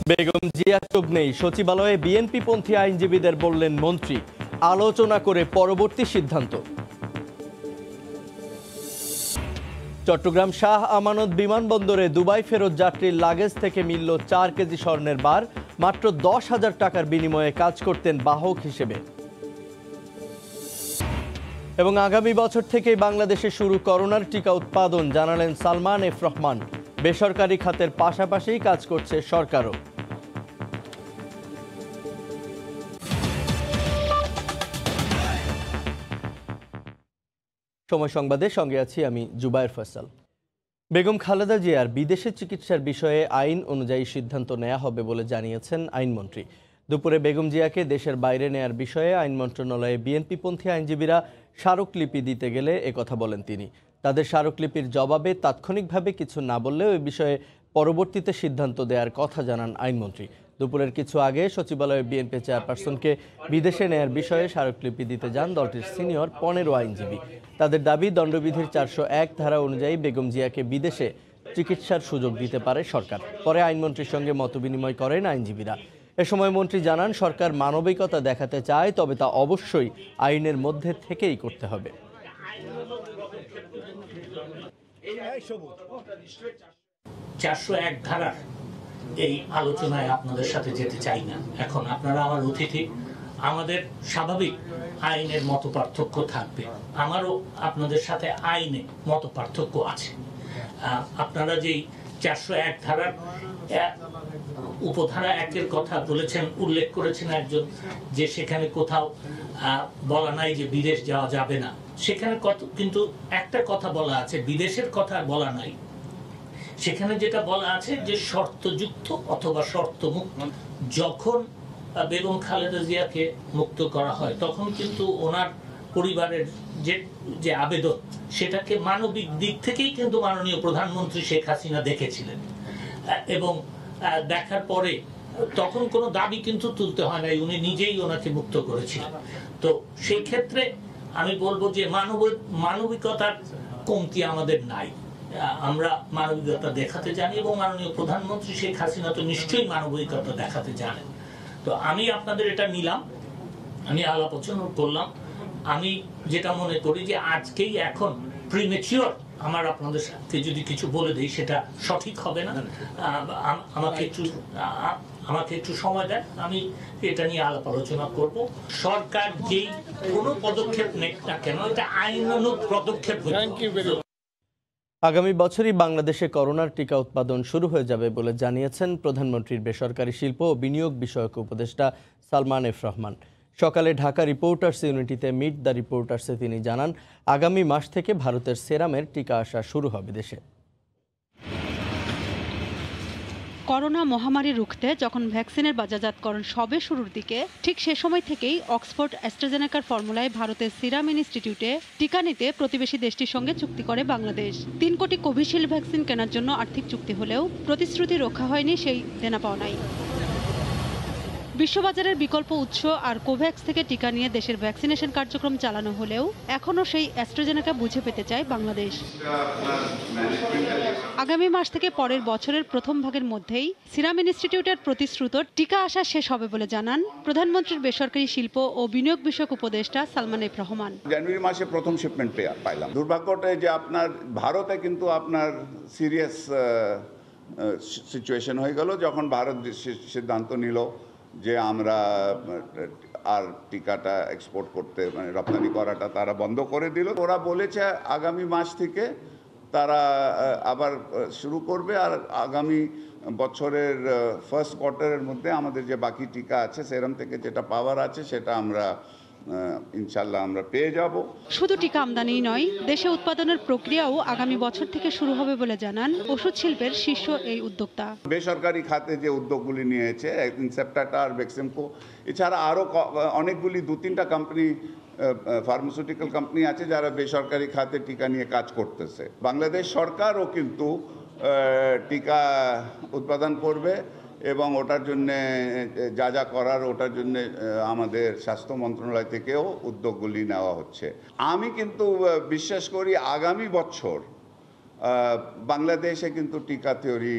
বেগম জিয়া চোখ নেই, সচিবালয়ে বিএনপিপন্থী আইনজীবীদের বললেন মন্ত্রী, আলোচনা করে পরবর্তী সিদ্ধান্ত। চট্টগ্রাম শাহ আমানত বিমানবন্দরে দুবাই ফেরত যাত্রীর লাগেজ থেকে মিলল 4 কেজি স্বর্ণের বার। মাত্র 10,000 টাকার বিনিময়ে কাজ করতেন বাহক হিসেবে। এবং আগামী বছর থেকেই বাংলাদেশে শুরু করোনার টিকা উৎপাদন, জানালেন সালমান এফ রহমান। বেসরকারি খাতের পাশাপাশি কাজ করছে সরকারও। সময় সংবাদের সঙ্গে আছি আমি জুবায়ের ফয়সাল। বেগম খালেদা জিয়ার বিদেশে চিকিৎসার বিষয়ে আইন অনুযায়ী সিদ্ধান্ত নেওয়া হবে বলে জানিয়েছেন আইনমন্ত্রী। দুপুরে বেগম জিয়াকে দেশের বাইরে নেয়ার বিষয়ে আইন মন্ত্রণালয়ে বিএনপিপন্থী আইনজীবীরা স্মারকলিপি দিতে গেলে একথা বলেন তিনি। তাদের স্মারকলিপির জবাবে তাৎক্ষণিকভাবে কিছু না বললেও এ বিষয়ে পরবর্তীতে সিদ্ধান্ত দেওয়ার কথা জানান আইনমন্ত্রী। দুপুরের কিছু আগে সচিবালয়ে বিএনপি চেয়ারপারসনকে বিদেশে নেয়ার বিষয়ে স্মারকলিপি দিতে যান দলটির সিনিয়র 15 আইনজীবী। তাদের দাবি, দণ্ডবিধির 401 ধারা অনুযায়ী বেগম জিয়াকে বিদেশে চিকিৎসার সুযোগ দিতে পারে সরকার। পরে আইনমন্ত্রীর সঙ্গে মতবিনিময় করেন আইনজীবীরা। এ সময় মন্ত্রী জানান, সরকার মানবিকতা দেখাতে চায়, তবে তা অবশ্যই আইনের মধ্যে থেকেই করতে হবে। 401 ধারার এই আলোচনায় আপনাদের সাথে যেতে চাই না। এখন আপনারা আমার অতিথি, আমাদের স্বাভাবিক আইনের মত পার্থক্য থাকবে। আমারও আপনাদের সাথে আইনে মত পার্থক্য আছে। আপনারা যেই 401 ধারার উপধারা 1-এর কথা বলেছেন, উল্লেখ করেছেন একজন, যে সেখানে কোথাও বলা নাই যে বিদেশ যাওয়া যাবে না। সেখানে কিন্তু একটা কথা বলা আছে, বিদেশের কথা বলা নাই। সেখানে যেটা বলা আছে যে শর্তযুক্ত অথবা শর্তমুক্ত। যখন বেগম খালেদা জিয়াকে মুক্ত করা হয় তখন কিন্তু ওনার পরিবারের যে আবেদন, সেটাকে মানবিক দিক থেকেই কিন্তু মাননীয় প্রধানমন্ত্রী শেখ হাসিনা দেখেছিলেন, এবং দেখার পরে তখন কোনো দাবি কিন্তু তুলতে হয় নাই, উনি নিজেই ওনাকে মুক্ত করেছিলেন। তো সেই ক্ষেত্রে আমি বলবো যে মানবিকতার কমতি আমাদের নাই। আমরা মানবিকতা দেখাতে জানি, এবং মাননীয় প্রধানমন্ত্রী শেখ হাসিনা তো নিশ্চয়ই মানবিকতা দেখাতে জানেন। তো আমি আপনাদের এটা নিলাম, আমি আলাপ আলোচনা করলাম। আমি যেটা মনে করি যে আজকেই এখন প্রিমেচিওর আমার আপনাদের সাথে যদি কিছু বলে দেই সেটা সঠিক হবে না। আমাকে একটু সময় দেন, আমি এটা নিয়ে আলাপ আলোচনা করব। সরকার যেই কোনো পদক্ষেপ নেক না কেন, এটা আইনানুগ পদক্ষেপ। আগামী বছরই বাংলাদেশে করোনার টিকা উৎপাদন শুরু হয়ে যাবে বলে জানিয়েছেন প্রধানমন্ত্রীর বেসরকারি শিল্প ও বিনিয়োগ বিষয়ক উপদেষ্টা সালমান এফ রহমান। সকালে ঢাকা রিপোর্টার্স ইউনিটিতে মিট দ্য রিপোর্টার্সে তিনি জানান, আগামী মাস থেকে ভারতের সেরামের টিকা আসা শুরু হবে দেশে। করোনা মহামারী রুখতে যখন ভ্যাকসিনের বাজারজাতকরণ সবে শুরুর দিকে, ঠিক সে সময় থেকেই অক্সফোর্ড অ্যাস্ট্রাজেনেকার ফর্মুলায় ভারতের সিরাম ইনস্টিটিউটে টিকা নিতে প্রতিবেশী দেশটির সঙ্গে চুক্তি করে বাংলাদেশ। 3 কোটি কোভিশিল্ড ভ্যাকসিন কেনার জন্য আর্থিক চুক্তি হলেও প্রতিশ্রুতি রক্ষা হয়নি সেই দেনা পাওনায়। বিশ্ববাজারের বিকল্প উৎস আর কোভ্যাক্স থেকে টিকা নিয়ে দেশের ভ্যাকসিনেশন কার্যক্রম চালানো হলেও এখনও সেই অ্যাস্ট্রাজেনেকা বুঝে পেতে চায় বাংলাদেশ। আগামী মাস থেকে পরের বছরের প্রথম ভাগের মধ্যেই সিরাম ইনস্টিটিউটের প্রতিশ্রুত টিকা আসা শেষ হবে বলে জানান প্রধানমন্ত্রীর বেসরকারি শিল্প ও বিনিয়োগ বিষয়ক উপদেষ্টা সালমান এফ রহমান। জানুয়ারি মাসে প্রথম শিপমেন্ট পাইলাম। দুর্ভাগ্যটা যে আপনার ভারতে কিন্তু আপনার সিরিয়াস সিচুয়েশন হয়ে গেল যখন ভারত সিদ্ধান্ত নিল যে আমরা আর টিকাটা এক্সপোর্ট করতে, মানে রপ্তানি করাটা তারা বন্ধ করে দিল। ওরা বলেছে আগামী মাস থেকে তারা আবার শুরু করবে, আর আগামী বছরের ফার্স্ট কোয়ার্টারের মধ্যে আমাদের যে বাকি টিকা আছে সেরম থেকে যেটা পাওয়ার আছে সেটা আমরা ইনশাল্লাহ আমরা পেয়ে যাব। শুধু টিকা আমদানিই নয়, দেশে উৎপাদনের প্রক্রিয়াও আগামী বছর থেকে শুরু হবে বলে জানান ওষুধ শিল্পের শীর্ষ এই উদ্যোক্তা। বেসরকারি খাতে যে উদ্যোগগুলি নিয়েছে ইনসেপ্টাটা আর বেক্সিমকো, এছাড়া আরও অনেকগুলি 2-3টা কোম্পানি, ফার্মাসিউটিক্যাল কোম্পানি আছে যারা বেসরকারি খাতে টিকা নিয়ে কাজ করতেছে। বাংলাদেশ সরকারও কিন্তু টিকা উৎপাদন করবে, এবং ওটার জন্যে যা যা করার ওটার জন্যে আমাদের স্বাস্থ্য মন্ত্রণালয় থেকেও উদ্যোগগুলি নেওয়া হচ্ছে। আমি কিন্তু বিশ্বাস করি আগামী বছর বাংলাদেশে কিন্তু টিকা তৈরি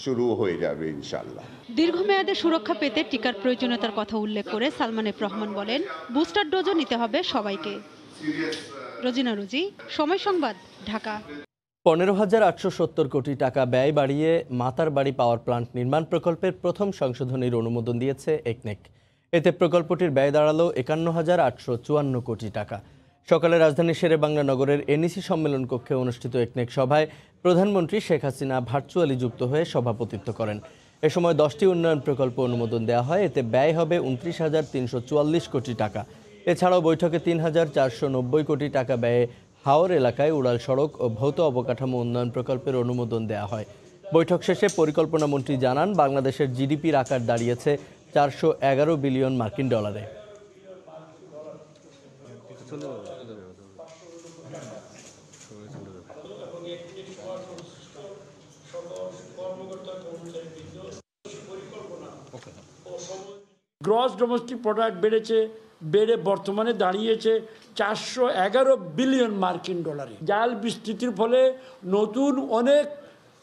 শুরু হয়ে যাবে ইনশাল্লাহ। দীর্ঘমেয়াদে সুরক্ষা পেতে টিকার প্রয়োজনীয়তার কথা উল্লেখ করে সালমান এফ রহমান বলেন, বুস্টার ডোজও নিতে হবে সবাইকে। রোজিনা রুজি, সময় সংবাদ, ঢাকা। 15,870 কোটি টাকা ব্যয় বাড়িয়ে মাতার বাড়ি পাওয়ার প্লান্ট নির্মাণ প্রকল্পের প্রথম সংশোধনীর অনুমোদন দিয়েছে একনেক। এতে প্রকল্পটির ব্যয় দাঁড়ালো 51,854 কোটি টাকা। সকালে রাজধানীর শেরেবাংলা নগরের এনইসি সম্মেলন কক্ষে অনুষ্ঠিত একনেক সভায় প্রধানমন্ত্রী শেখ হাসিনা ভার্চুয়ালি যুক্ত হয়ে সভাপতিত্ব করেন। এ সময় 10টি উন্নয়ন প্রকল্প অনুমোদন দেওয়া হয়। এতে ব্যয় হবে 29,344 কোটি টাকা। এছাড়াও বৈঠকে 3,490 কোটি টাকা ব্যয়ে হাওর এলাকায় উড়াল সড়ক ও ভৌত অবকাঠামো উন্নয়ন প্রকল্পের অনুমোদন দেওয়া হয়। বৈঠক শেষে পরিকল্পনা মন্ত্রী জানান, বাংলাদেশের জিডিপির আকার দাঁড়িয়েছে 411 বিলিয়ন মার্কিন ডলারে। গ্রস ডোমেস্টিক প্রোডাক্ট বেড়ে বর্তমানে দাঁড়িয়েছে 411 বিলিয়ন মার্কিন ডলারে। জাল বিস্তৃতির ফলে নতুন অনেক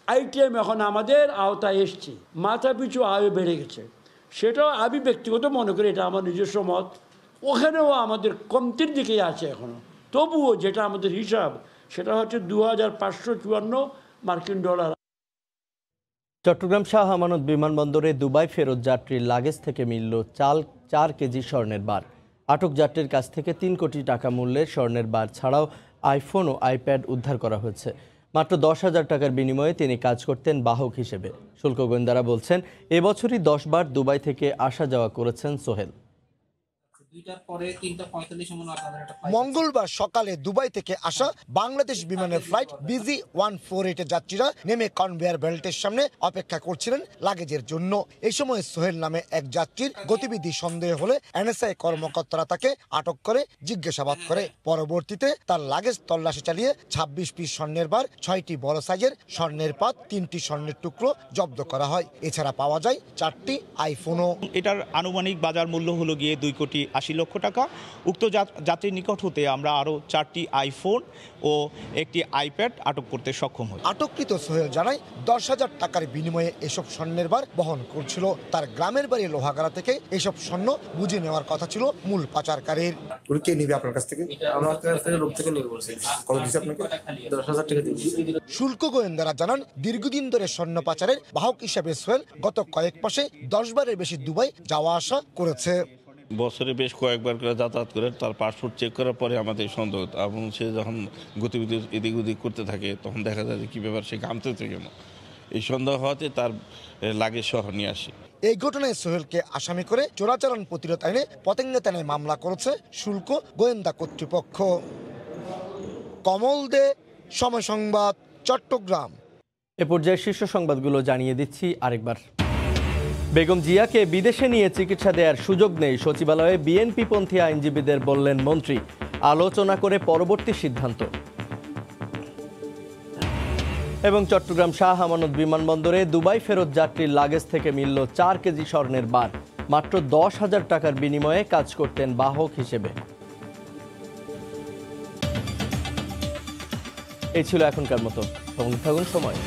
আইটেম এখন আমাদের আওতায় এসছে, মাথাপিছু আয় বেড়ে গেছে। সেটাও আমি ব্যক্তিগত মনে করি, এটা আমার নিজস্ব মত, ওখানেও আমাদের কমতির দিকেই আছে এখনও। তবুও যেটা আমাদের হিসাব সেটা হচ্ছে 2,554 মার্কিন ডলার। চট্টগ্রাম শাহ আমানত বিমানবন্দরে দুবাই ফেরত যাত্রীর লাগেজ থেকে মিলল 4 কেজি স্বর্ণের বার। আটক যাত্রীর কাছ থেকে 3 কোটি টাকা মূল্যের স্বর্ণের বার ছাড়াও আইফোন ও আইপ্যাড উদ্ধার করা হয়েছে। মাত্র 10,000 টাকার বিনিময়ে তিনি কাজ করতেন বাহক হিসেবে। শুল্ক গোয়েন্দারা বলছেন, এবছরই 10 বার দুবাই থেকে আসা যাওয়া করেছেন সোহেল। মঙ্গলবার সকালে দুবাই থেকে আসা বাংলাদেশ বিমানের ফ্লাইট BG148 যাত্রীরা নেমে কনভেয়ার বেল্টের সামনে অপেক্ষা করছিলেন লাগেজের জন্য। এই সময় সোহেল নামে এক যাত্রীর গতিবিধি সন্দেহ হলে NSA কর্মকর্তারা তাকে আটক করে জিজ্ঞাসাবাদ করে। পরবর্তীতে তার লাগেজ তল্লাশি চালিয়ে 26 পিস স্বর্ণের বার, 6টি বড় সাইজের স্বর্ণের পাত, 3টি স্বর্ণের টুকরো জব্দ করা হয়। এছাড়া পাওয়া যায় 4টি আইফোনও। এটার আনুমানিক বাজার মূল্য হলো গিয়ে 2,80 লক্ষ টাকা। উক্ত যাত্রীর নিকট হতে আমরা আরও 4টি আইফোন ও একটি আইপ্যাড আটক করতে সক্ষম হই। আটককৃত সোহেল জানায় 10,000 টাকার বিনিময়ে এসব স্বর্ণের বার বহন করছিল। তার গ্রামের বাড়ি লোহাগাড়া থেকে এসব স্বর্ণ বুঝে নেওয়ার কথা ছিল মূল পাচারকারীর। কে নিবে আপনার কাছ থেকে? আমার কাছ থেকে লোক থেকে নিয়ে বলছে। কত দিছে আপনাকে? 10,000 টাকা দিয়েছি। শুল্ক গোয়েন্দারা জানান, দীর্ঘদিন ধরে স্বর্ণ পাচারের বাহক হিসাবে সোহেল গত কয়েক মাসে 10 বারের বেশি দুবাই যাওয়া আসা করেছে। বছরে বেশ কয়েকবার করে যাতায়াত করে তার পাসপোর্ট চেক করার পরে আমাদের সন্দেহ, এবং সে যখন গতিবিধি এদিক ওদিক করতে থাকে তখন দেখা যায় যে কী ব্যাপার, সে ঘামতেছে কেন। এই সন্দেহ হওয়াতে তার লাগেজ সহ নিয়ে আসে। এই ঘটনায় সোহেলকে আসামি করে চোরাচালান প্রতিরোধ আইনে পতেঙ্গা থানায় মামলা করেছে শুল্ক গোয়েন্দা কর্তৃপক্ষ। কমল দে, সময় সংবাদ, চট্টগ্রাম। এ পর্যায়ে শীর্ষ সংবাদগুলো জানিয়ে দিচ্ছি আরেকবার। বেগম জিয়াকে বিদেশে নিয়ে চিকিৎসা দেওয়ার সুযোগ নেই, সচিবালয়ে বিএনপিপন্থী আইনজীবীদের বললেন মন্ত্রী। আলোচনা করে পরবর্তী সিদ্ধান্ত। এবং চট্টগ্রাম শাহ আমানত বিমানবন্দরে দুবাই ফেরত যাত্রীর লাগেজ থেকে মিলল 4 কেজি স্বর্ণের বার। মাত্র 10,000 টাকার বিনিময়ে কাজ করতেন বাহক হিসেবে। এই ছিল এখনকার মতো। থাকুন সময়।